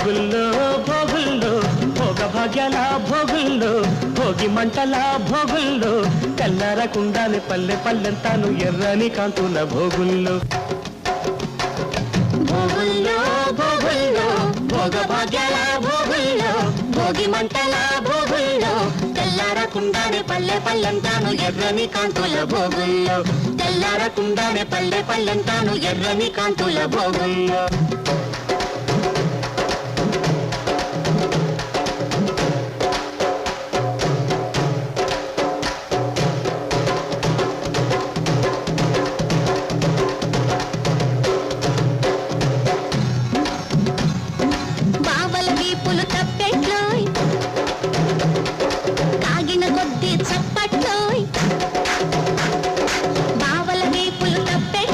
భోగుల్లో భోగుల్లో భోగ భాగ్యాల భోగుల్లో భోగి మంటల భోగుల్లో తెల్లారకుండానే పల్లె పల్లెంతాను ఎర్రని కాంతుల భోగుల్లో భోగుల్లో భోగుల్లో భోగ భాగ్యాల భోగుల్లో భోగి మంటల భోగుల్లో తెల్లారకుండానే పల్లె పల్లెంతాను ఎర్రని కాంతుల భోగుల్లో తెల్లారకుండానే పల్లె పల్లెంతాను ఎర్రని కాంతుల భోగుల్లో